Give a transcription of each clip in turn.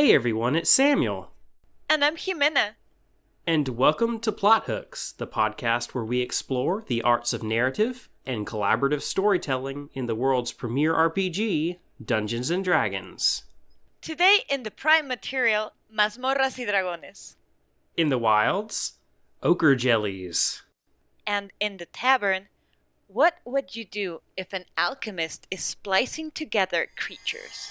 Hey everyone, it's Samuel. And I'm Ximena. And welcome to Plot Hooks, the podcast where we explore the arts of narrative and collaborative storytelling in the world's premier RPG, Dungeons & Dragons. Today in the prime material, Morras y dragones. In the wilds, ochre jellies. And in the tavern, what would you do if an alchemist is splicing together creatures?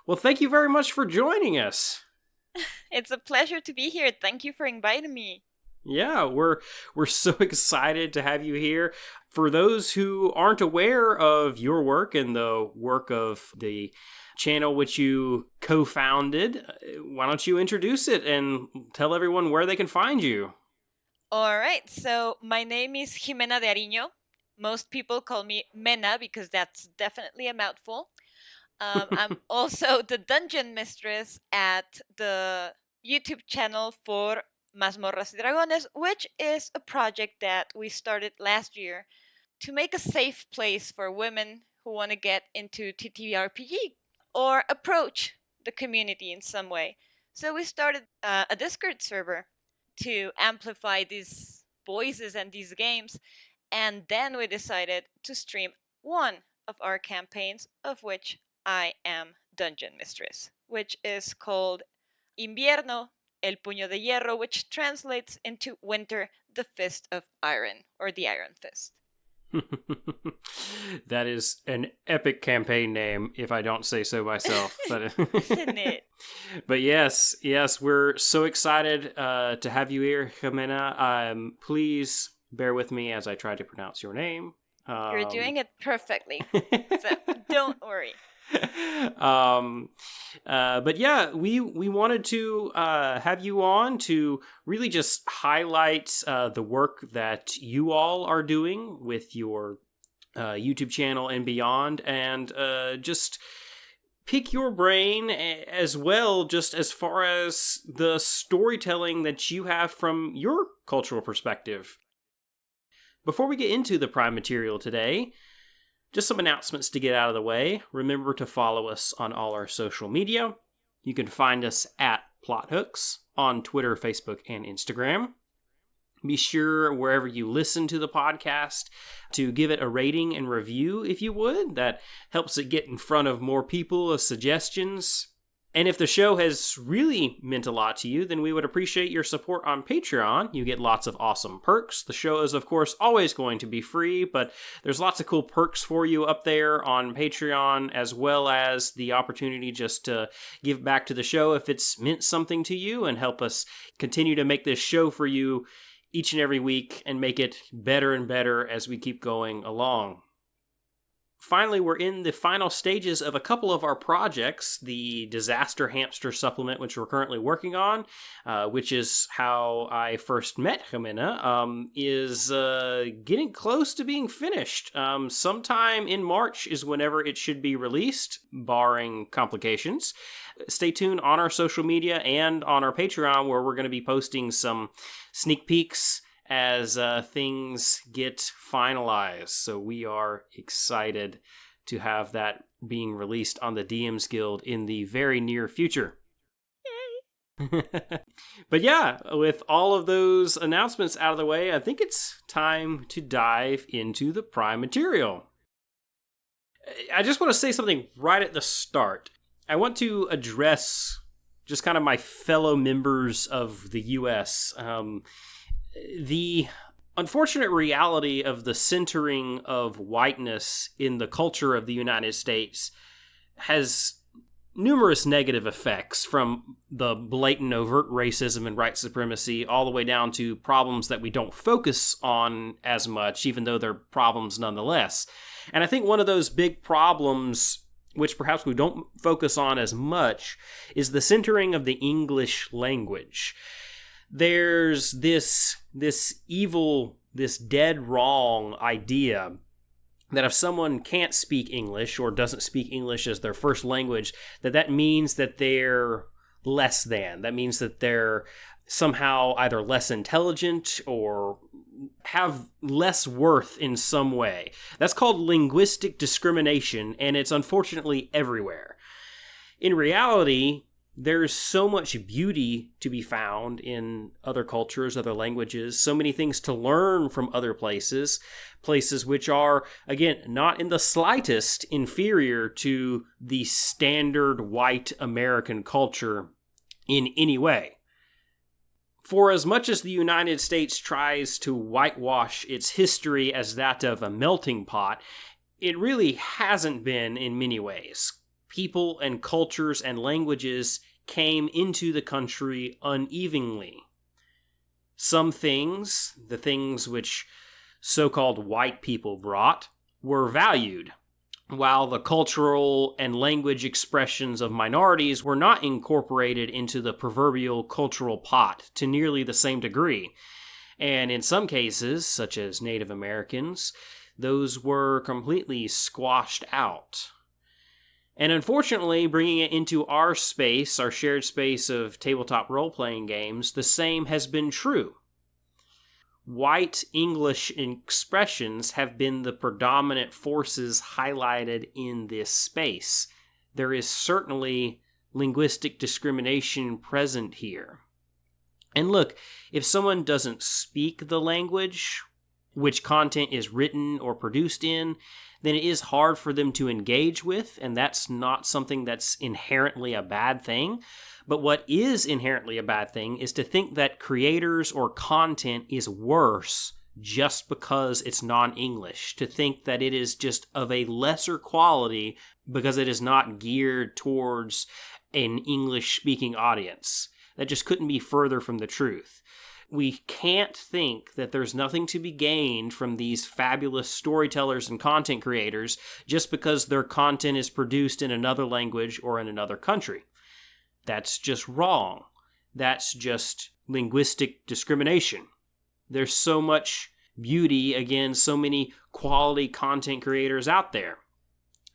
Well, thank you very much for joining us. It's a pleasure to be here. Thank you for inviting me. Yeah, we're so excited to have you here. For those who aren't aware of your work and the work of the channel which you co-founded, why don't you introduce it and tell everyone where they can find you? All right, so my name is Ximena De Ariño. Most people call me Mena because that's definitely a mouthful. I'm also the dungeon mistress at the YouTube channel for Morras y dragones, which is a project that we started last year to make a safe place for women who want to get into TTRPG or approach the community in some way. So we started a Discord server to amplify these voices and these games, and then we decided to stream one of our campaigns, of which I am Dungeon Mistress, which is called Invierno, el puño de hierro, which translates into Winter, the fist of iron, or the Iron Fist. That is an epic campaign name, if I don't say so myself. Isn't it? But yes, we're so excited to have you here, Ximena. Please bear with me as I try to pronounce your name. You're doing it perfectly, so don't worry. But yeah, we wanted to have you on to really just highlight the work that you all are doing with your YouTube channel and beyond, and just pick your brain as well, just as far as the storytelling that you have from your cultural perspective. Before we get into the prime material today, just some announcements to get out of the way. Remember to follow us on all our social media. You can find us at Plot Hooks on Twitter, Facebook, and Instagram. Be sure, wherever you listen to the podcast, to give it a rating and review if you would. That helps it get in front of more people as suggestions. And if the show has really meant a lot to you, then we would appreciate your support on Patreon. You get lots of awesome perks. The show is, of course, always going to be free, but there's lots of cool perks for you up there on Patreon, as well as the opportunity just to give back to the show if it's meant something to you and help us continue to make this show for you each and every week and make it better and better as we keep going along. Finally, we're in the final stages of a couple of our projects. The Disaster Hamster supplement, which we're currently working on, which is how I first met Ximena, is getting close to being finished. Sometime in March is whenever it should be released, barring complications. Stay tuned on our social media and on our Patreon, where we're going to be posting some sneak peeks as things get finalized. So we are excited to have that being released on the DMs Guild in the very near future. Yay! But yeah, with all of those announcements out of the way, I think it's time to dive into the prime material. I just want to say something right at the start. I want to address just kind of my fellow members of the U.S., the unfortunate reality of the centering of whiteness in the culture of the United States has numerous negative effects, from the blatant overt racism and white supremacy all the way down to problems that we don't focus on as much, even though they're problems nonetheless. And I think one of those big problems which perhaps we don't focus on as much, is the centering of the English language. There's this evil, this dead wrong idea that if someone can't speak English or doesn't speak English as their first language, that means that they're less than. That means that they're somehow either less intelligent or have less worth in some way. That's called linguistic discrimination, and it's unfortunately everywhere. In reality, there's so much beauty to be found in other cultures, other languages, so many things to learn from other places which are, again, not in the slightest inferior to the standard white American culture in any way. For as much as the United States tries to whitewash its history as that of a melting pot, it really hasn't been in many ways. People and cultures and languages came into the country unevenly. Some things, the things which so-called white people brought, were valued, while the cultural and language expressions of minorities were not incorporated into the proverbial cultural pot to nearly the same degree. And in some cases, such as Native Americans, those were completely squashed out. And unfortunately, bringing it into our space, our shared space of tabletop role-playing games, the same has been true. White English expressions have been the predominant forces highlighted in this space. There is certainly linguistic discrimination present here. And look, if someone doesn't speak the language which content is written or produced in, then it is hard for them to engage with, and that's not something that's inherently a bad thing. But what is inherently a bad thing is to think that creators or content is worse just because it's non-English, to think that it is just of a lesser quality because it is not geared towards an English-speaking audience. That just couldn't be further from the truth. We can't think that there's nothing to be gained from these fabulous storytellers and content creators just because their content is produced in another language or in another country. That's just wrong. That's just linguistic discrimination. There's so much beauty, again, so many quality content creators out there.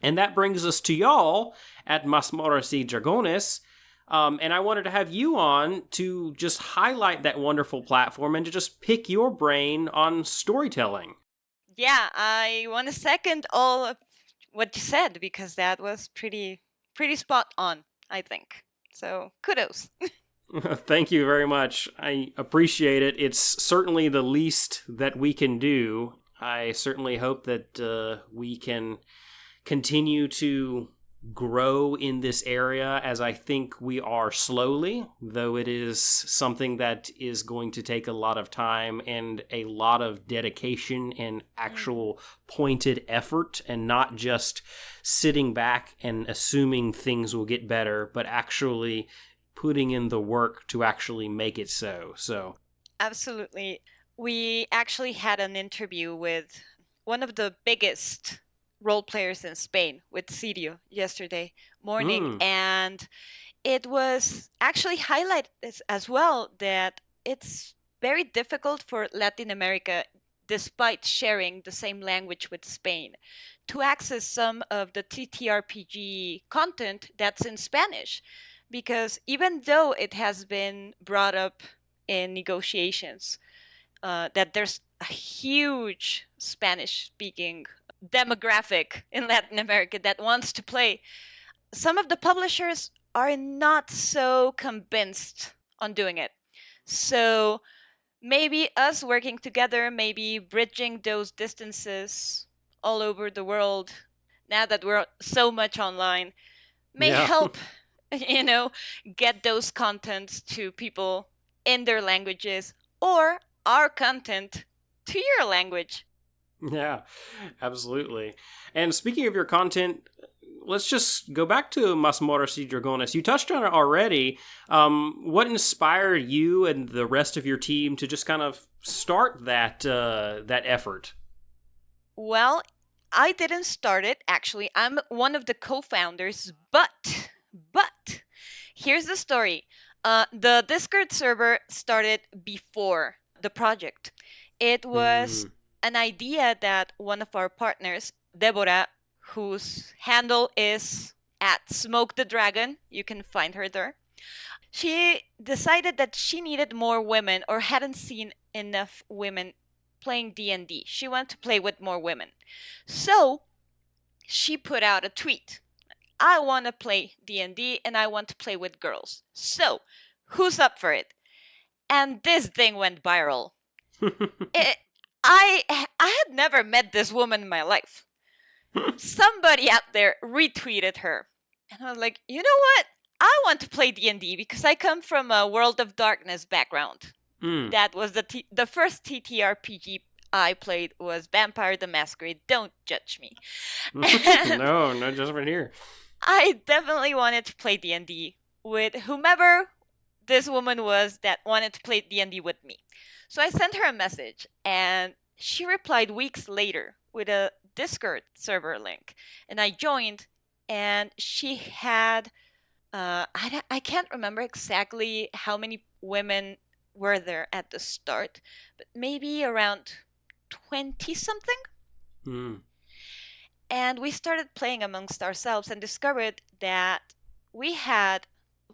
And that brings us to y'all at Morras y Dragones. And I wanted to have you on to just highlight that wonderful platform and to just pick your brain on storytelling. Yeah, I want to second all of what you said because that was pretty spot on, I think. So kudos. Thank you very much. I appreciate it. It's certainly the least that we can do. I certainly hope that we can continue to grow in this area, as I think we are slowly, though it is something that is going to take a lot of time and a lot of dedication and actual pointed effort, and not just sitting back and assuming things will get better, but actually putting in the work to actually make it so. Absolutely. We actually had an interview with one of the biggest role players in Spain with Sirio yesterday morning, and it was actually highlighted as well that it's very difficult for Latin America, despite sharing the same language with Spain, to access some of the TTRPG content that's in Spanish, because even though it has been brought up in negotiations that there's a huge Spanish-speaking demographic in Latin America that wants to play, some of the publishers are not so convinced on doing it. So maybe us working together, maybe bridging those distances all over the world, now that we're so much online, may help, get those contents to people in their languages, or our content to your language. Yeah, absolutely. And speaking of your content, let's just go back to Morras y Dragones. You touched on it already. What inspired you and the rest of your team to just kind of start that effort? Well, I didn't start it, actually. I'm one of the co-founders, but here's the story. The Discord server started before the project. It was Mm. an idea that one of our partners, Deborah, whose handle is at Smoke the Dragon, you can find her there. She decided that she needed more women or hadn't seen enough women playing D&D. She wanted to play with more women. So, she put out a tweet. I want to play D&D and I want to play with girls. So, who's up for it? And this thing went viral. It, I had never met this woman in my life. Somebody out there retweeted her. And I was like, you know what? I want to play D&D because I come from a World of Darkness background. Mm. That was the first TTRPG I played was Vampire the Masquerade. Don't judge me. No, no judgment here. I definitely wanted to play D&D with whomever this woman was that wanted to play D&D with me. So I sent her a message and she replied weeks later with a Discord server link. And I joined and she had I can't remember exactly how many women were there at the start, but maybe around 20 something. Mm. And we started playing amongst ourselves and discovered that we had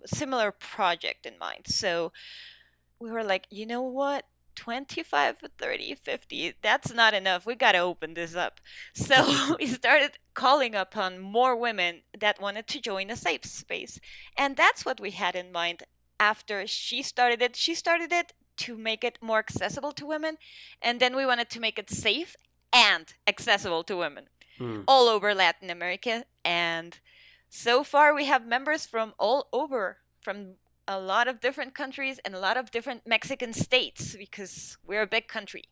a similar project in mind. So we were like, you know what? 25, 30, 50, that's not enough. We got to open this up. So we started calling upon more women that wanted to join a safe space. And that's what we had in mind after she started it. She started it to make it more accessible to women. And then we wanted to make it safe and accessible to women all over Latin America. And so far, we have members from all over, from a lot of different countries and a lot of different Mexican states because we're a big country.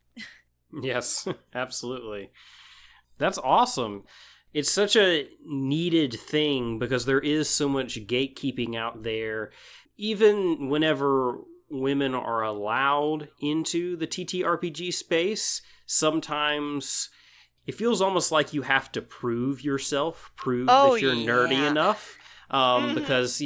Yes, absolutely. That's awesome. It's such a needed thing because there is so much gatekeeping out there. Even whenever women are allowed into the TTRPG space, sometimes it feels almost like you have to prove yourself, prove Oh, that you're nerdy yeah. enough. Mhm. Because,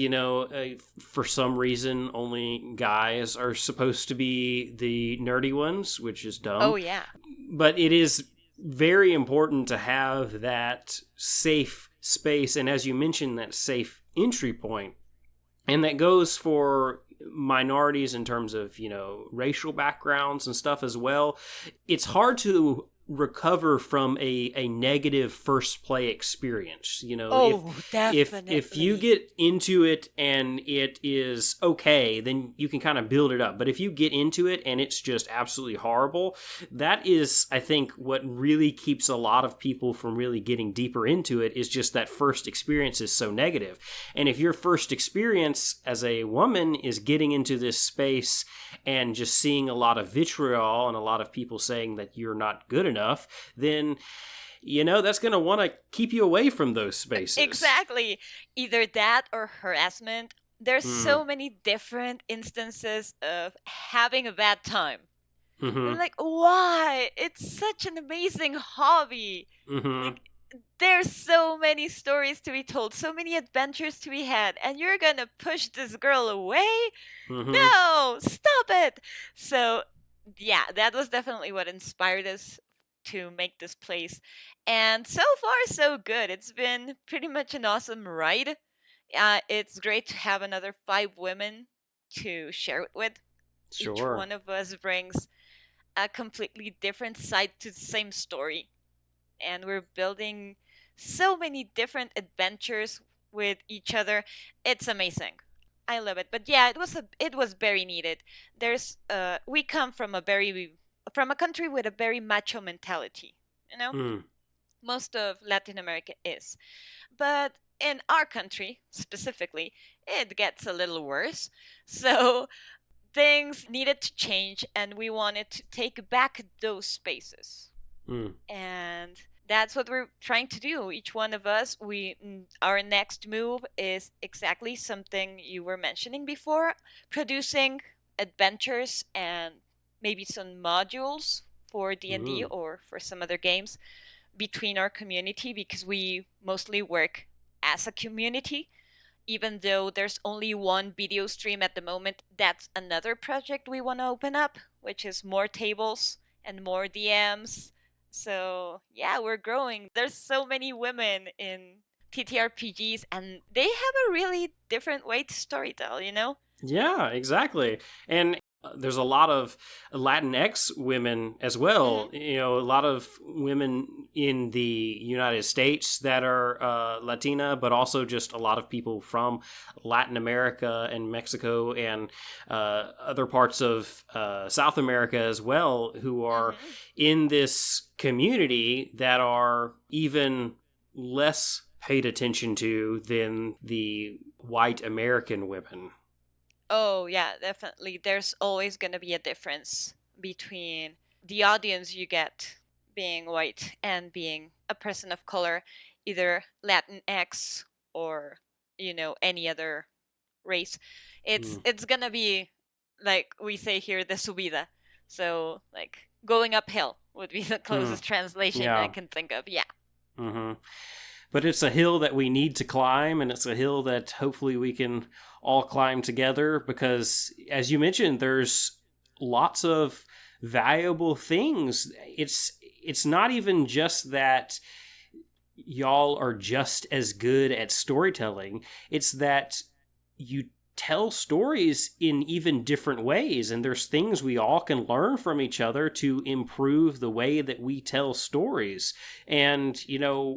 for some reason, only guys are supposed to be the nerdy ones, which is Oh, dumb. yeah. But it is very important to have that safe space. And as you mentioned, that safe entry point. And that goes for minorities in terms of, racial backgrounds and stuff as well. It's hard to recover from a negative first play experience. Oh, If you definitely. get into it and it is okay, then you can kind of build it up. But if you get into it and it's just absolutely horrible, that is, I think, what really keeps a lot of people from really getting deeper into it is just that first experience is so negative. And if your first experience as a woman is getting into this space and just seeing a lot of vitriol and a lot of people saying that you're not good enough, then that's going to want to keep you away from those spaces. Exactly. Either that or harassment. There's Mm. so many different instances of having a bad time. We're Mm-hmm. like, why? It's such an amazing hobby. Mm-hmm. Like, there's so many stories to be told, so many adventures to be had, and you're gonna push this girl away? Mm-hmm. No, stop it. So, yeah, that was definitely what inspired us to make this place. And so far, so good. It's been pretty much an awesome ride. It's great to have another 5 women to share it with. Each Sure. one of us brings a completely different side to the same story. And we're building so many different adventures with each other. It's amazing. I love it. But yeah, it was very needed. There's we come from a country with a very macho mentality, you know? Mm. Most of Latin America is. But in our country specifically, it gets a little worse. So things needed to change and we wanted to take back those spaces. Mm. And that's what we're trying to do. Each one of us, our next move is exactly something you were mentioning before, producing adventures and maybe some modules for D&D Mm. or for some other games, between our community because we mostly work as a community. Even though there's only one video stream at the moment, that's another project we want to open up, which is more tables and more DMs. So, yeah, we're growing. There's so many women in TTRPGs, and they have a really different way to storytell, you know? Yeah, exactly. And there's a lot of Latinx women as well. Mm-hmm. A lot of women in the United States that are Latina, but also just a lot of people from Latin America and Mexico and other parts of South America as well, who are Mm-hmm. in this community that are even less paid attention to than the white American women. Oh, yeah, definitely. There's always going to be a difference between the audience you get being white and being a person of color, either Latinx or, any other race. It's Mm. it's going to be like we say here the subida. So, like going uphill would be the Mm. closest translation I Yeah. can think of. Yeah. Hmm. But it's a hill that we need to climb, and it's a hill that hopefully we can all climb together because, as you mentioned, there's lots of valuable things. It's not even just that y'all are just as good at storytelling. It's that you tell stories in even different ways, and there's things we all can learn from each other to improve the way that we tell stories. And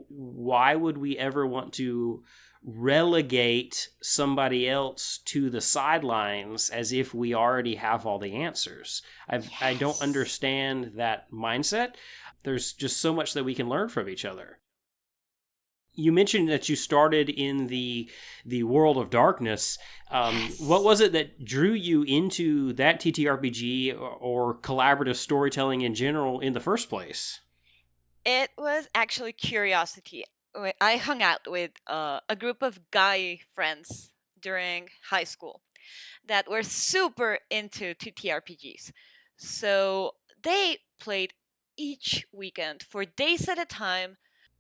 why would we ever want to relegate somebody else to the sidelines as if we already have all the answers? I don't Yes. understand that mindset. There's just so much that we can learn from each other. You mentioned that you started in the world of darkness. What Yes. was it that drew you into that TTRPG or collaborative storytelling in general in the first place? It was actually curiosity. I hung out with a group of guy friends during high school that were super into TTRPGs. So they played each weekend for days at a time,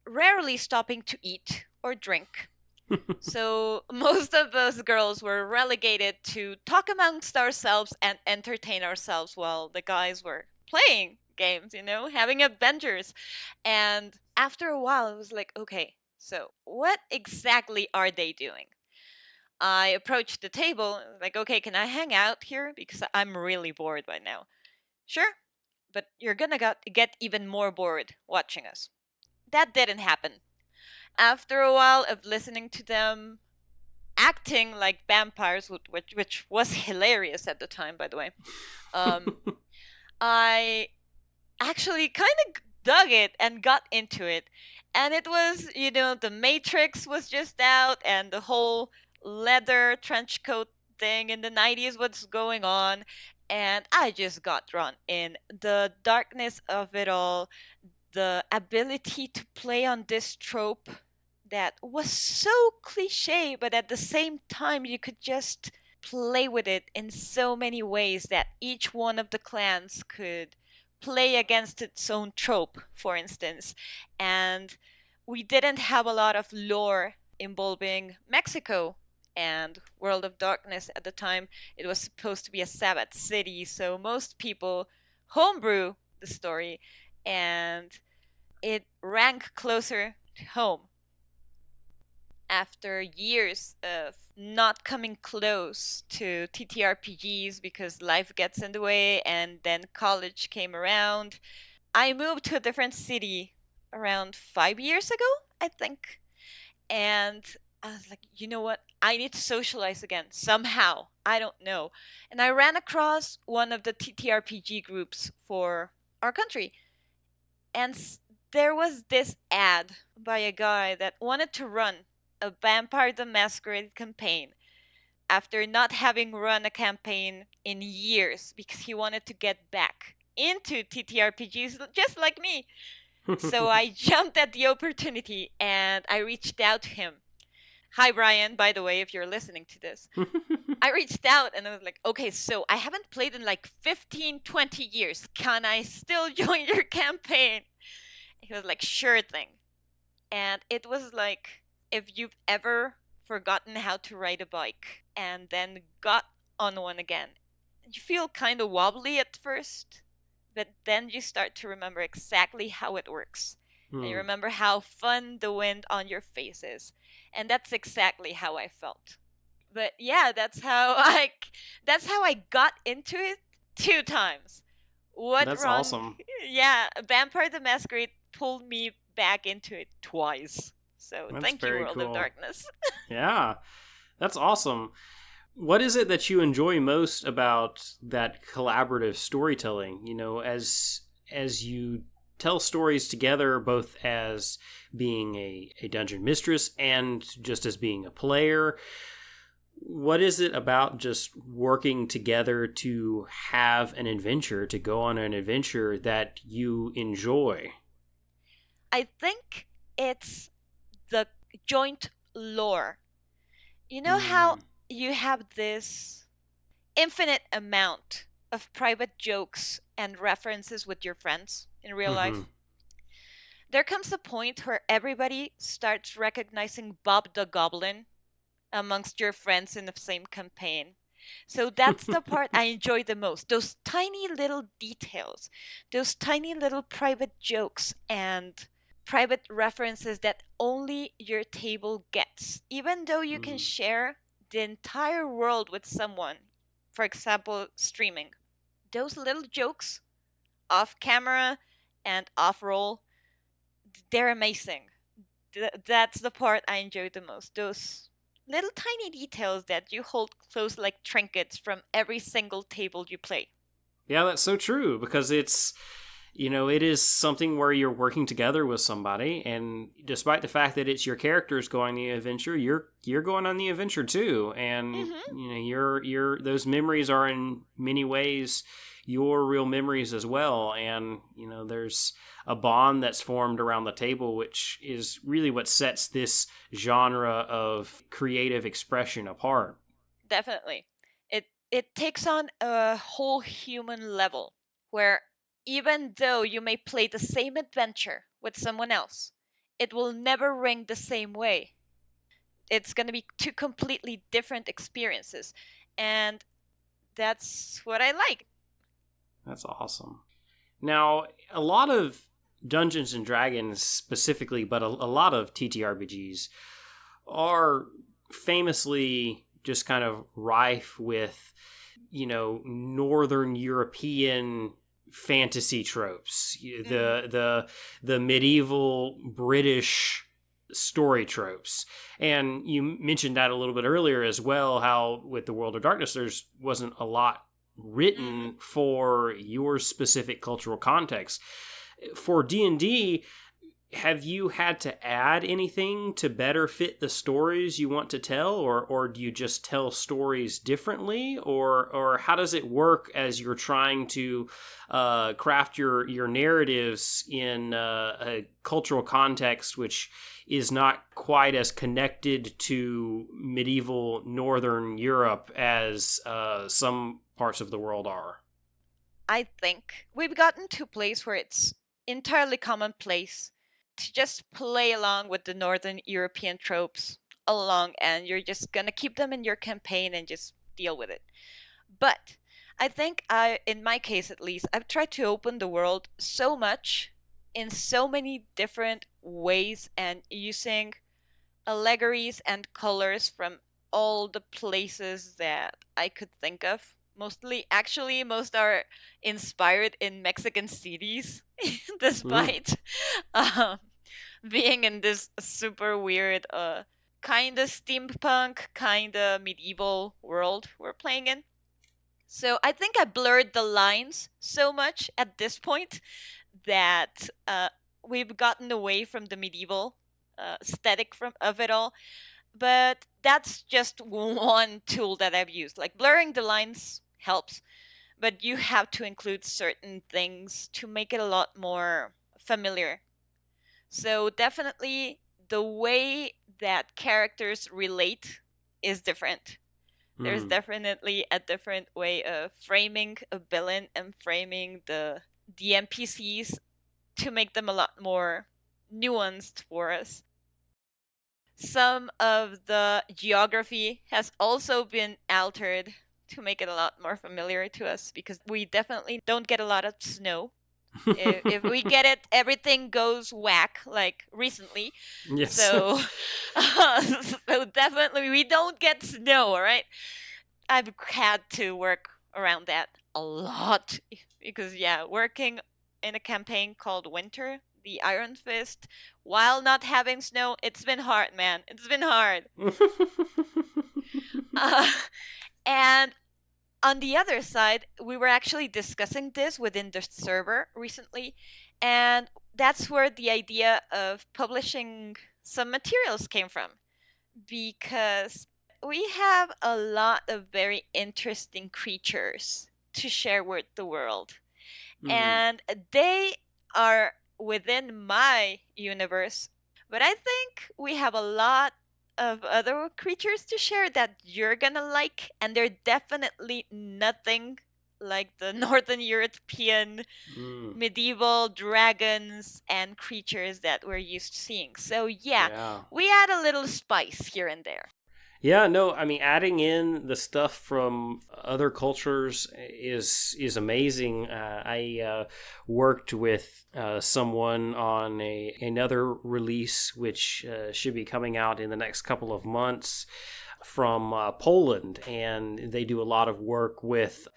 rarely stopping to eat or drink. So most of us girls were relegated to talk amongst ourselves and entertain ourselves while the guys were playing games, having adventures. And after a while, it was like, okay, so what exactly are they doing? I approached the table, like, okay, can I hang out here? Because I'm really bored right now. Sure, but you're gonna get even more bored watching us. That didn't happen. After a while of listening to them acting like vampires, which was hilarious at the time, by the way, um, I actually kind of dug it and got into it. And it was, the Matrix was just out, and the whole leather trench coat thing in the 90s was going on. And I just got drawn in. The darkness of it all, the ability to play on this trope that was so cliche, but at the same time, you could just play with it in so many ways that each one of the clans could play against its own trope, for instance. And we didn't have a lot of lore involving Mexico and World of Darkness at the time. It was supposed to be a Sabbath city, so most people homebrew the story, and it rank closer to home after years of not coming close to TTRPGs because life gets in the way and then college came around. I moved to a different city around 5 years ago, I think. And I was like, you know what? I need to socialize again somehow. I don't know. And I ran across one of the TTRPG groups for our country. And there was this ad by a guy that wanted to run a Vampire the Masquerade campaign after not having run a campaign in years because he wanted to get back into TTRPGs just like me. So I jumped at the opportunity and I reached out to him. Hi, Brian, by the way, if you're listening to this. I reached out and I was like, okay, so I haven't played in like 15, 20 years. Can I still join your campaign? He was like, sure thing. And it was like, if you've ever forgotten how to ride a bike and then got on one again, you feel kind of wobbly at first, but then you start to remember exactly how it works. And you Hmm. remember how fun the wind on your face is. And that's exactly how I felt. But yeah, that's how I got into it 2 times. What That's wrong? awesome. Yeah, Vampire the Masquerade pulled me back into it twice. So That's thank you, very World of cool. Darkness. Yeah, that's awesome. What is it that you enjoy most about that collaborative storytelling? As you tell stories together, both as being a dungeon mistress and just as being a player, what is it about just working together to have an adventure, to go on an adventure that you enjoy? I think it's the joint lore. You know how Mm. you have this infinite amount of private jokes and references with your friends in real Hmm. life? There comes a point where everybody starts recognizing Bob the Goblin amongst your friends in the same campaign. So that's the part I enjoy the most. Those tiny little details, those tiny little private jokes and private references that only your table gets. Even though you can Mm. share the entire world with someone, for example, streaming, those little jokes off camera and off roll, they're amazing. That's the part I enjoy the most. Those little tiny details that you hold close like trinkets from every single table you play. Yeah, that's so true because it is something where you're working together with somebody, and despite the fact that it's your characters going the adventure, you're going on the adventure too, and Hmm. your those memories are in many ways your real memories as well, and there's a bond that's formed around the table, which is really what sets this genre of creative expression apart. Definitely. It takes on a whole human level where even though you may play the same adventure with someone else, it will never ring the same way. It's going to be two completely different experiences. And that's what I like. That's awesome. Now, a lot of Dungeons and Dragons specifically, but a lot of TTRPGs are famously just kind of rife with, Northern European fantasy tropes, Hmm. the medieval British story tropes. And you mentioned that a little bit earlier as well, how with the World of Darkness there's wasn't a lot Hmm. written for your specific cultural context. For D&D, have you had to add anything to better fit the stories you want to tell, or do you just tell stories differently, or how does it work as you're trying to craft your narratives in a cultural context which is not quite as connected to medieval Northern Europe as some parts of the world are? I think we've gotten to a place where it's entirely commonplace to just play along with the Northern European tropes along, and you're just gonna keep them in your campaign and just deal with it. But I think in my case at least, I've tried to open the world so much in so many different ways and using allegories and colors from all the places that I could think of. Mostly, actually, most are inspired in Mexican cities, Mm. despite um, being in this super weird, kind of steampunk, kind of medieval world we're playing in. So I think I blurred the lines so much at this point that we've gotten away from the medieval aesthetic from of it all, but that's just one tool that I've used. Like blurring the lines helps, but you have to include certain things to make it a lot more familiar. So definitely the way that characters relate is different. There's Mm. definitely a different way of framing a villain and framing the NPCs to make them a lot more nuanced for us. Some of the geography has also been altered to make it a lot more familiar to us because we definitely don't get a lot of snow. If we get it, everything goes whack, like recently. Yes. So, so definitely we don't get snow, all right? I've had to work around that a lot because, yeah, working in a campaign called Winter, the Iron Fist, while not having snow, it's been hard, man. It's been hard. Uh, and on the other side, we were actually discussing this within the server recently, and that's where the idea of publishing some materials came from. Because we have a lot of very interesting creatures to share with the world, Mm, and they are within my universe. But I think we have a lot of other creatures to share that you're gonna like, and they're definitely nothing like the Northern European mm, medieval dragons and creatures that we're used to seeing. So, yeah, yeah. we add a little spice here and there. Yeah, no, I mean adding in the stuff from other cultures is amazing. I worked with someone on another release which should be coming out in the next couple of months from Poland, and they do a lot of work with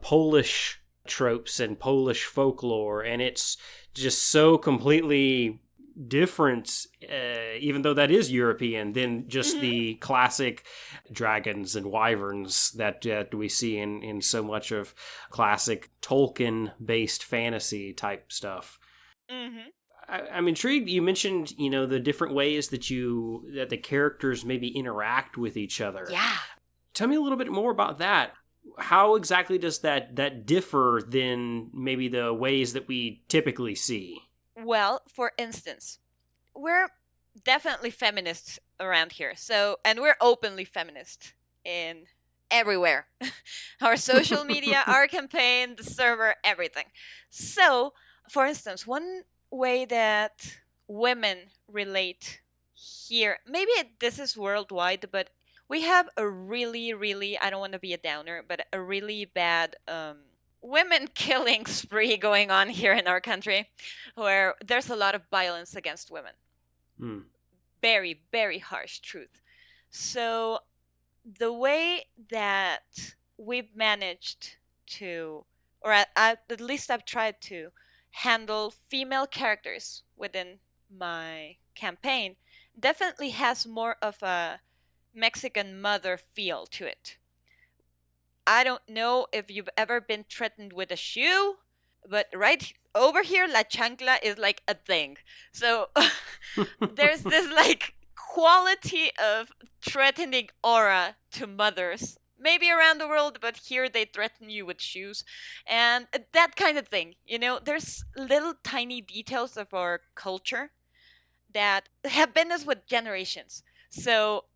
Polish tropes and Polish folklore, and it's just so completely different, even though that is European, than just Mm-hmm. the classic dragons and wyverns that we see in so much of classic Tolkien based fantasy type stuff. Mm-hmm. I'm intrigued. You mentioned, the different ways that the characters maybe interact with each other. Yeah. Tell me a little bit more about that. How exactly does that differ than maybe the ways that we typically see? Well, for instance, we're definitely feminists around here. So, and we're openly feminist in everywhere. Our social media, our campaign, the server, everything. So, for instance, one way that women relate here, maybe this is worldwide, but we have a really, really, I don't want to be a downer, but a really bad women killing spree going on here in our country where there's a lot of violence against women. Hmm. Very, very harsh truth. So, the way that we've managed to, or at least I've tried to, handle female characters within my campaign definitely has more of a Mexican mother feel to it. I don't know if you've ever been threatened with a shoe, but right over here, la chancla is like a thing. So there's this like quality of threatening aura to mothers. Maybe around the world, but here they threaten you with shoes and that kind of thing. There's little tiny details of our culture that have been us with generations. So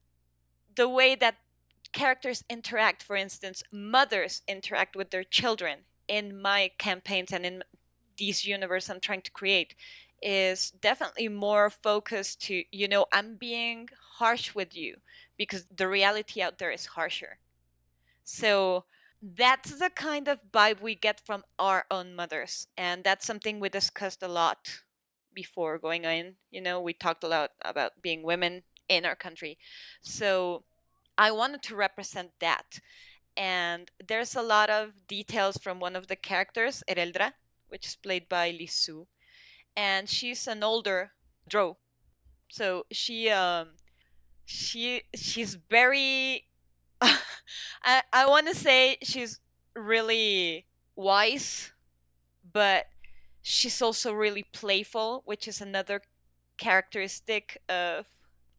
the way that characters interact, for instance, mothers interact with their children in my campaigns and in these universe I'm trying to create is definitely more focused to, I'm being harsh with you because the reality out there is harsher. So that's the kind of vibe we get from our own mothers. And that's something we discussed a lot before going in. We talked a lot about being women in our country. So I wanted to represent that. And there's a lot of details from one of the characters, Ereldra, which is played by Lisu. And she's an older drow. So she's very I want to say she's really wise, but she's also really playful, which is another characteristic of,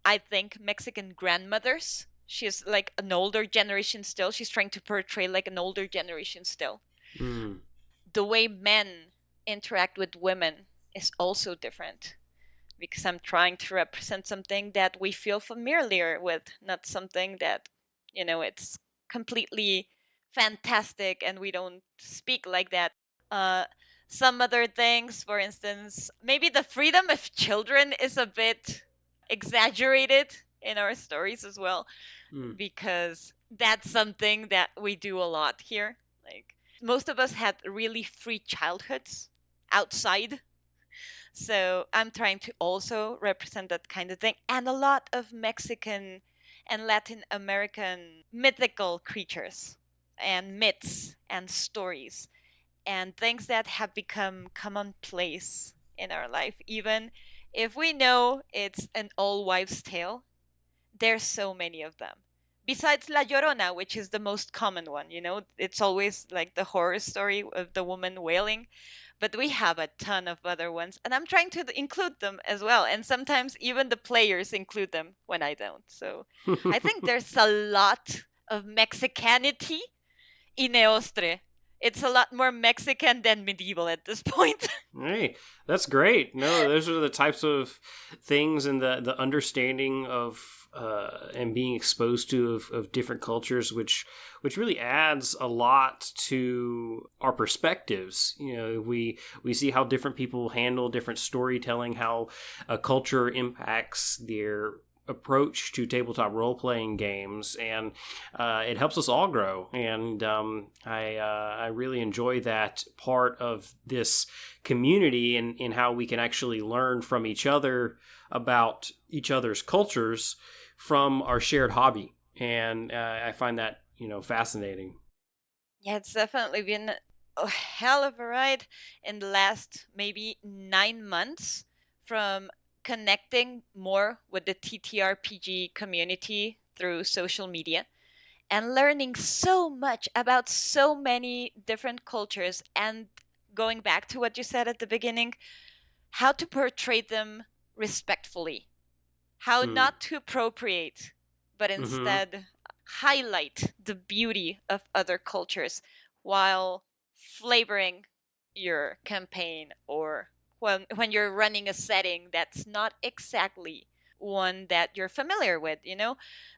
I think, Mexican grandmothers. She's like an older generation still. She's trying to portray like an older generation still. Mm. The way men interact with women is also different because I'm trying to represent something that we feel familiar with, not something that, it's completely fantastic and we don't speak like that. Uh, some other things. For instance, maybe the freedom of children is a bit exaggerated in our stories as well, because that's something that we do a lot here. Like, most of us had really free childhoods outside. So I'm trying to also represent that kind of thing. And a lot of Mexican and Latin American mythical creatures and myths and stories and things that have become commonplace in our life. Even if we know it's an all wives' tale, there's so many of them. Besides La Llorona, which is the most common one, it's always like the horror story of the woman wailing. But we have a ton of other ones, and I'm trying to include them as well. And sometimes even the players include them when I don't. So I think there's a lot of Mexicanity in Eostre. It's a lot more Mexican than medieval at this point. Hey, that's great. No, those are the types of things and the understanding of and being exposed to of different cultures, which really adds a lot to our perspectives. We see how different people handle different storytelling, how a culture impacts their approach to tabletop role-playing games, and it helps us all grow. And I really enjoy that part of this community, and in how we can actually learn from each other about each other's cultures from our shared hobby. And I find that fascinating. Yeah, it's definitely been a hell of a ride in the last maybe 9 months, from connecting more with the TTRPG community through social media and learning so much about so many different cultures, and going back to what you said at the beginning, how to portray them respectfully, how not to appropriate, but instead highlight the beauty of other cultures while flavoring your campaign, or when you're running a setting that's not exactly one that you're familiar with.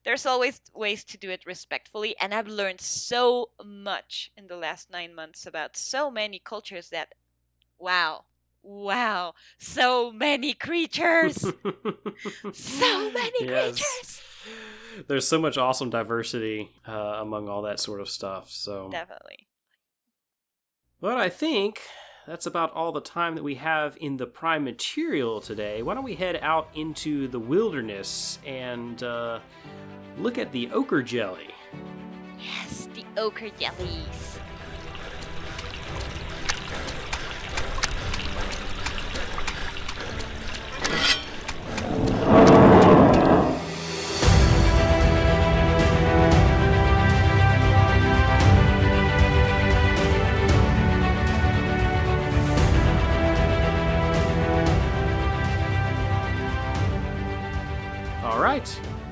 There's always ways to do it respectfully, and I've learned so much in the last 9 months about so many cultures that, wow, so many creatures. So many creatures. There's so much awesome diversity among all that sort of stuff. So definitely. But I think that's about all the time that we have in the prime material today. Why don't we head out into the wilderness and look at the ochre jelly? Yes, the ochre jellies.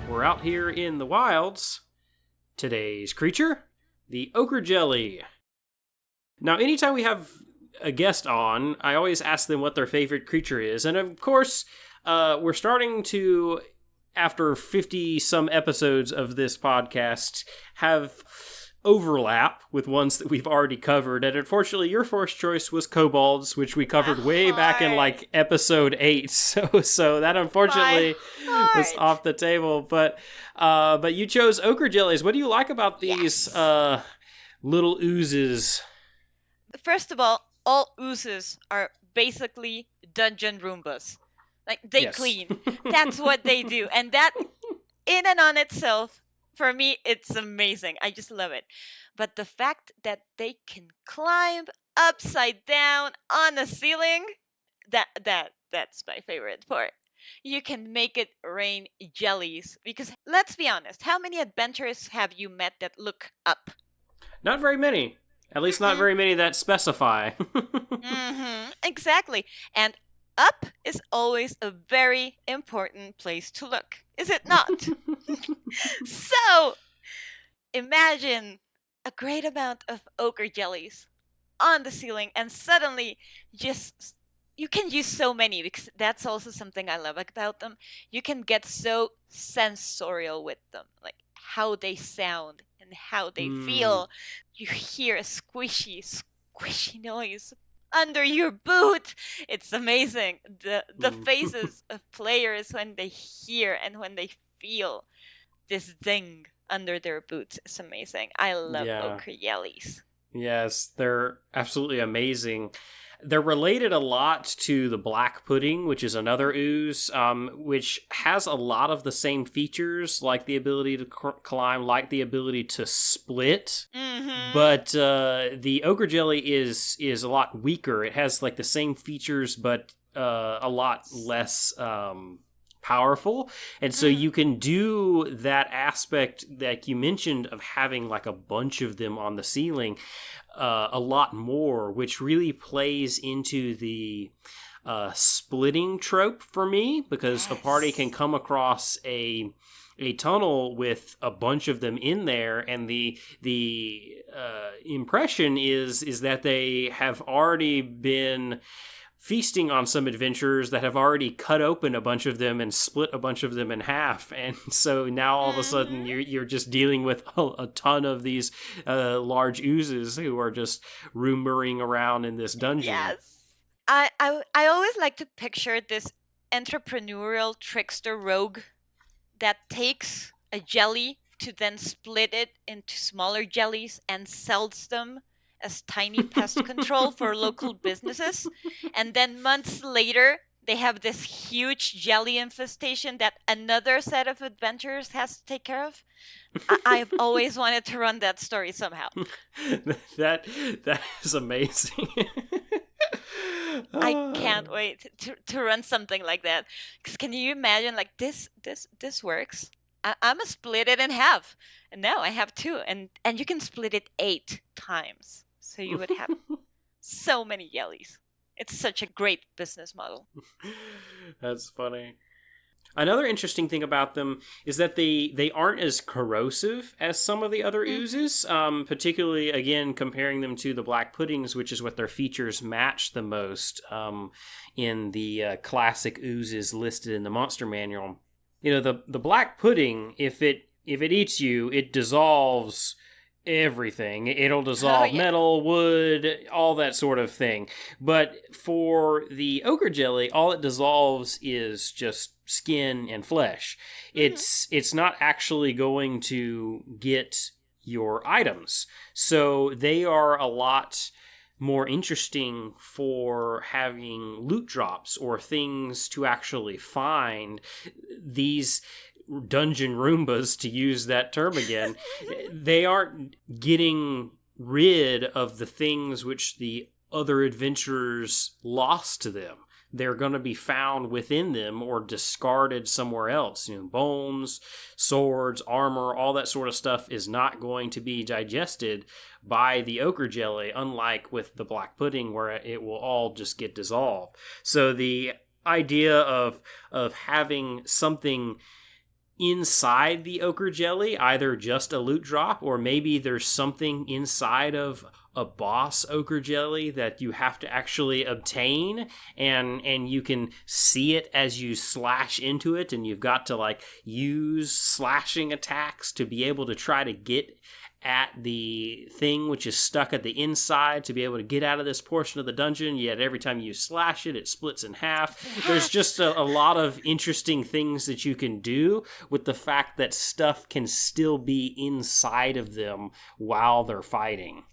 We're out here in the wilds. Today's creature, the ochre jelly. Now, anytime we have a guest on, I always ask them what their favorite creature is. And of course, we're starting to, after 50-some episodes of this podcast, have overlap with ones that we've already covered. And unfortunately, your first choice was kobolds, which we covered way back in like episode 8. So that unfortunately was off the table. But you chose ochre jellies. What do you like about these little oozes? First of all oozes are basically dungeon Roombas. Like, they clean. That's what they do. And that, in and on itself, for me, it's amazing. I just love it. But the fact that they can climb upside down on a ceiling, that's my favorite part. You can make it rain jellies. Because, let's be honest, how many adventurers have you met that look up? Not very many. At least not very many that specify. Exactly. And up is always a very important place to look, is it not? So, imagine a great amount of ochre jellies on the ceiling, and suddenly you can use so many, because that's also something I love about them. You can get so sensorial with them, like how they sound and how they feel. You hear a squishy noise. under your boot. It's amazing. The faces of players when they hear and when they feel this ding under their boots is amazing. I love ochre jellies. Yes, they're absolutely amazing. They're related a lot to the black pudding, which is another ooze, which has a lot of the same features, like the ability to climb, like the ability to split. Mm-hmm. But the ochre jelly is a lot weaker. It has like the same features, but a lot less powerful. And so you can do that aspect that you mentioned of having like a bunch of them on the ceiling a lot more, which really plays into the splitting trope for me, because a party can come across a tunnel with a bunch of them in there, and the impression is that they have already been feasting on some adventurers that have already cut open a bunch of them and split a bunch of them in half, and so now all of a sudden you're just dealing with a ton of these large oozes who are just rooming around in this dungeon. Yes. I always like to picture this entrepreneurial trickster rogue that takes a jelly to then split it into smaller jellies and sells them as tiny pest control for local businesses. And then months later, they have this huge jelly infestation that another set of adventurers has to take care of. I've always wanted to run that story somehow. That is amazing. I can't wait to run something like that. Because can you imagine, like, this works? I'm gonna split it in half, and now I have two, and you can split it 8 times, so you would have so many jellies. It's such a great business model. That's funny. Another interesting thing about them is that they aren't as corrosive as some of the other oozes, particularly, again, comparing them to the black puddings, which is what their features match the most in the classic oozes listed in the Monster Manual. You know, the black pudding, if it eats you, it dissolves everything. It'll dissolve metal, wood, all that sort of thing. But for the ochre jelly, all it dissolves is just skin and flesh. It's not actually going to get your items. So they are a lot more interesting for having loot drops or things to actually find. These dungeon Roombas, to use that term again, they aren't getting rid of the things which the other adventurers lost to them. They're going to be found within them or discarded somewhere else. You know, bones, swords, armor, all that sort of stuff is not going to be digested by the ochre jelly, unlike with the black pudding where it will all just get dissolved. So the idea of having something inside the ochre jelly, either just a loot drop, or maybe there's something inside of a boss ochre jelly that you have to actually obtain, and you can see it as you slash into it, and you've got to like use slashing attacks to be able to try to get at the thing which is stuck at the inside to be able to get out of this portion of the dungeon, yet every time you slash it, it splits in half. There's just a lot of interesting things that you can do with the fact that stuff can still be inside of them while they're fighting.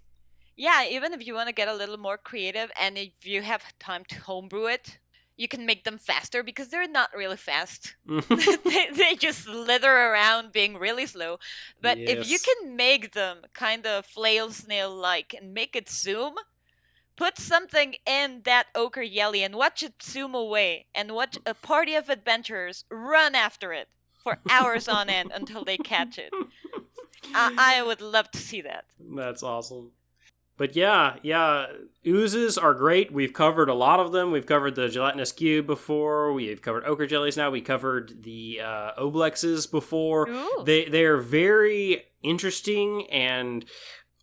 Yeah, even if you want to get a little more creative and if you have time to homebrew it, you can make them faster because they're not really fast. they just slither around being really slow. But if you can make them kind of flail snail-like and make it zoom, put something in that ochre jelly and watch it zoom away and watch a party of adventurers run after it for hours on end until they catch it. I would love to see that. That's awesome. But yeah, oozes are great. We've covered a lot of them. We've covered the gelatinous cube before. We've covered ochre jellies now. We covered the oblexes before. They are very interesting and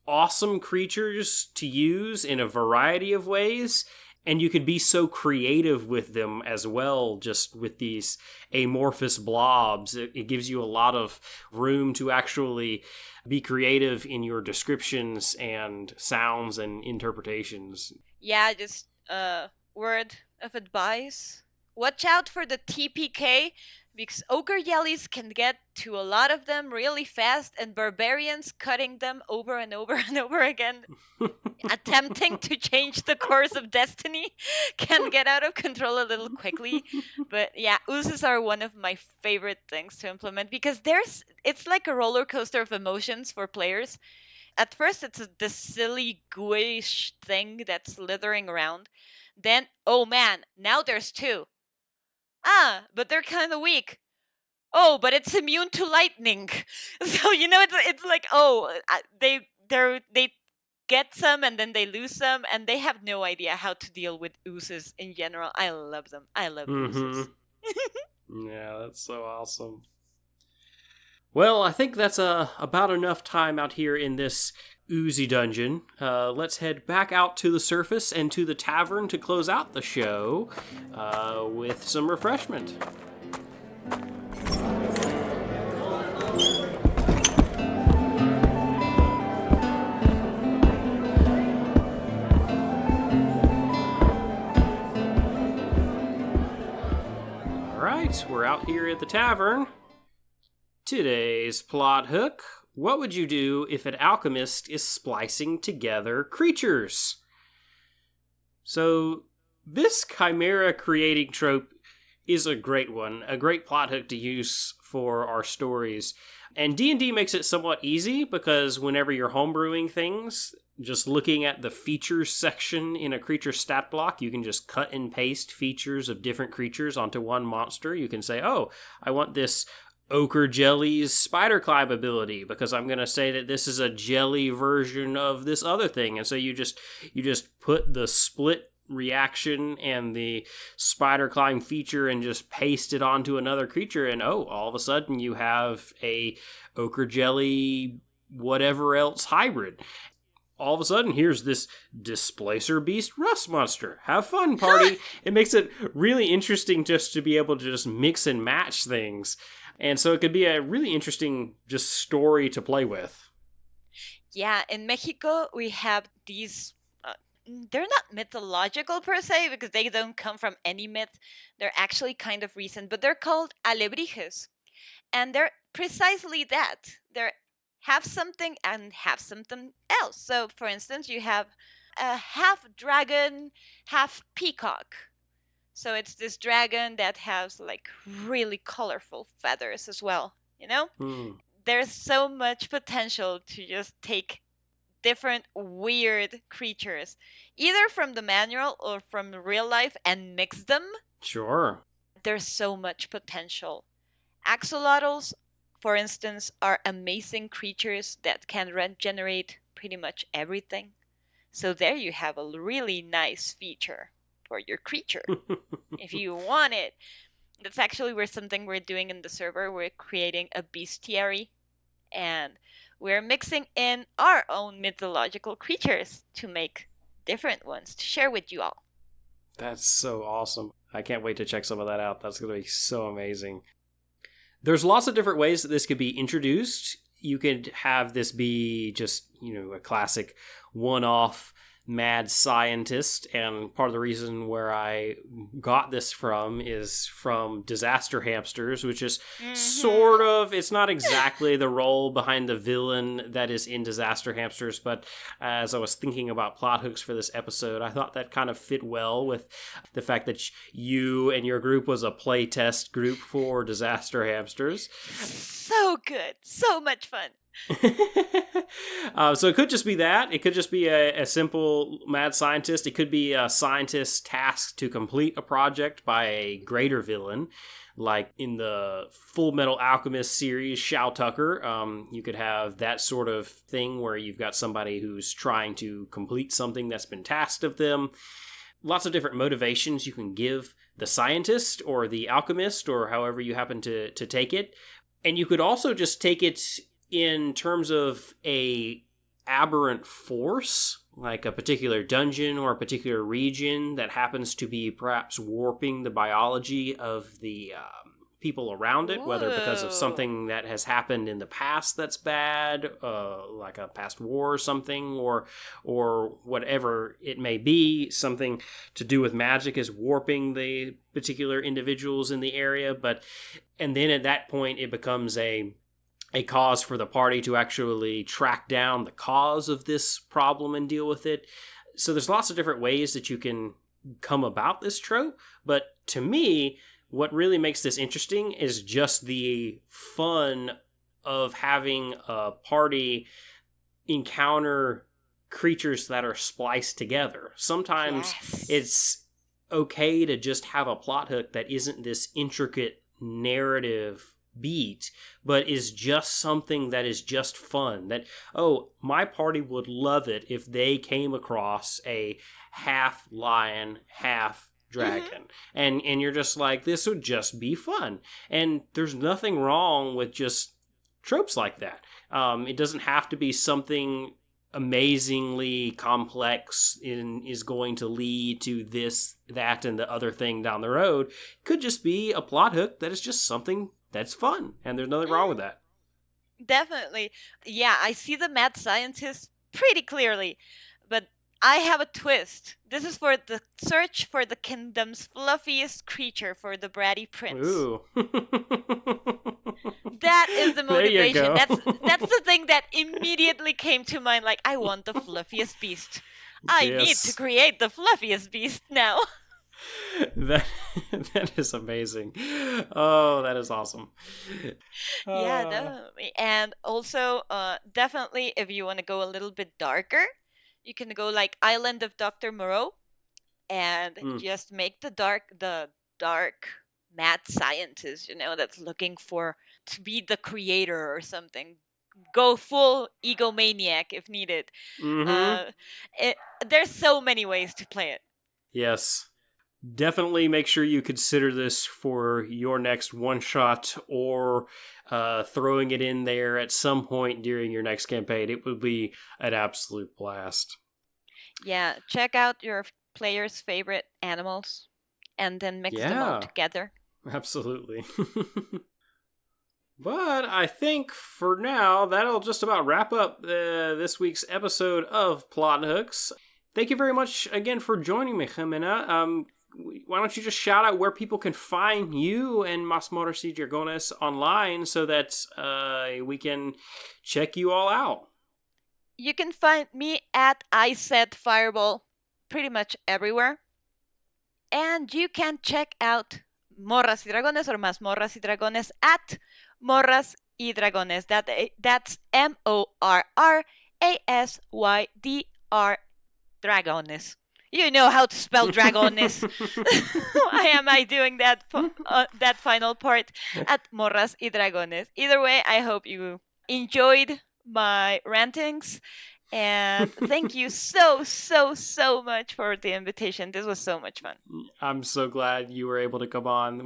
awesome creatures to use in a variety of ways. And you can be so creative with them as well, just with these amorphous blobs. It gives you a lot of room to actually be creative in your descriptions and sounds and interpretations. Yeah, just word of advice. Watch out for the TPK, because ogre jellies can get to a lot of them really fast, and barbarians cutting them over and over and over again, attempting to change the course of destiny, can get out of control a little quickly. But yeah, oozes are one of my favorite things to implement, because it's like a roller coaster of emotions for players. At first, it's this silly gooish thing that's slithering around. Then, oh man, now there's two. Ah, but they're kind of weak. Oh, but it's immune to lightning. So it's like, oh, they get some and then they lose some, and they have no idea how to deal with oozes in general. I love them. I love oozes. Yeah, that's so awesome. Well, I think that's about enough time out here in this oozy dungeon. Let's head back out to the surface and to the tavern to close out the show with some refreshment. All right, we're out here at the tavern. Today's plot hook: what would you do if an alchemist is splicing together creatures? So, this chimera creating trope is a great one, a great plot hook to use for our stories. And D&D makes it somewhat easy, because whenever you're homebrewing things, just looking at the features section in a creature stat block, you can just cut and paste features of different creatures onto one monster. You can say, oh, I want this ochre jelly's spider climb ability, because I'm going to say that this is a jelly version of this other thing. And so you just put the split reaction and the spider climb feature and just paste it onto another creature, and all of a sudden you have a ochre jelly whatever else hybrid. All of a sudden, here's this displacer beast rust monster. Have fun, party. It makes it really interesting just to be able to just mix and match things. And so it could be a really interesting just story to play with. Yeah, in Mexico, we have these. They're not mythological per se, because they don't come from any myth. They're actually kind of recent, but they're called alebrijes. And they're precisely that. They're half something and half something else. So, for instance, you have a half dragon, half peacock. So it's this dragon that has like really colorful feathers as well, There's so much potential to just take different weird creatures, either from the manual or from real life, and mix them. Sure. There's so much potential. Axolotls, for instance, are amazing creatures that can regenerate pretty much everything. So there you have a really nice feature for your creature if you want it. That's actually something we're doing in the server. We're creating a bestiary, and we're mixing in our own mythological creatures to make different ones to share with you all. That's so awesome. I can't wait to check some of that out. That's going to be so amazing. There's lots of different ways that this could be introduced. You could have this be just, a classic one-off mad scientist, and part of the reason where I got this from is from Disaster Hamsters, which is sort of, it's not exactly the role behind the villain that is in Disaster Hamsters, but as I was thinking about plot hooks for this episode, I thought that kind of fit well with the fact that you and your group was a playtest group for Disaster Hamsters. So good. So much fun. So it could just be that. It could just be a simple mad scientist. It could be a scientist tasked to complete a project by a greater villain, like in the Full Metal Alchemist series, Shao Tucker. You could have that sort of thing where you've got somebody who's trying to complete something that's been tasked of them. Lots of different motivations you can give the scientist or the alchemist, or however you happen to take it. And you could also just take it in terms of a aberrant force, like a particular dungeon or a particular region that happens to be perhaps warping the biology of the people around it, whether because of Ooh. something that has happened in the past that's bad, like a past war or something, or whatever it may be, something to do with magic is warping the particular individuals in the area. And then at that point, it becomes a cause for the party to actually track down the cause of this problem and deal with it. So there's lots of different ways that you can come about this trope, but to me, what really makes this interesting is just the fun of having a party encounter creatures that are spliced together. Sometimes Yes. it's okay to just have a plot hook that isn't this intricate narrative beat, but is just something that is just fun. That, oh, my party would love it if they came across a half lion, half dragon. And you're just like, this would just be fun. And there's nothing wrong with just tropes like that. It doesn't have to be something amazingly complex and is going to lead to this, that, and the other thing down the road. It could just be a plot hook that is just something that's fun, and there's nothing wrong with that. Definitely. Yeah, I see the mad scientist pretty clearly, but I have a twist. This is for the search for the kingdom's fluffiest creature for the bratty prince. Ooh. That is the There you motivation. go. That's the thing that immediately came to mind. Like, I want the fluffiest beast. I need Yes. to create the fluffiest beast now. That is amazing. Oh, that is awesome. Yeah, definitely. And also, definitely, if you want to go a little bit darker, you can go like Island of Dr. Moreau and just make the dark mad scientist, that's looking for to be the creator or something. Go full egomaniac if needed. There's so many ways to play it. Yes. Definitely make sure you consider this for your next one-shot or throwing it in there at some point during your next campaign. It would be an absolute blast. Yeah, check out your players' favorite animals and then mix them all together. Absolutely. But I think for now, that'll just about wrap up this week's episode of Plot Hooks. Thank you very much again for joining me, Ximena. Why don't you just shout out where people can find you and Morras y Dragones online so that we can check you all out? You can find me at I Said Fireball pretty much everywhere. And you can check out Morras y Dragones or Más Morras y Dragones at Morras y Dragones. That's MORRASYDR Dragones. You know how to spell dragones. Why am I doing that that final part at Morras y Dragones? Either way, I hope you enjoyed my rantings. And thank you so much for the invitation. This was so much fun. I'm so glad you were able to come on.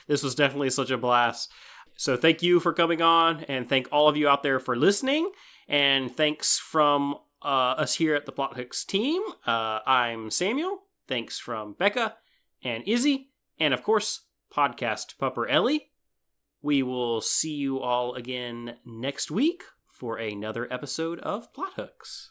This was definitely such a blast. So thank you for coming on, and thank all of you out there for listening. And thanks from us here at the Plot Hooks team. I'm Samuel. Thanks from Becca and Izzy. And of course, podcast pupper Ellie. We will see you all again next week for another episode of Plot Hooks.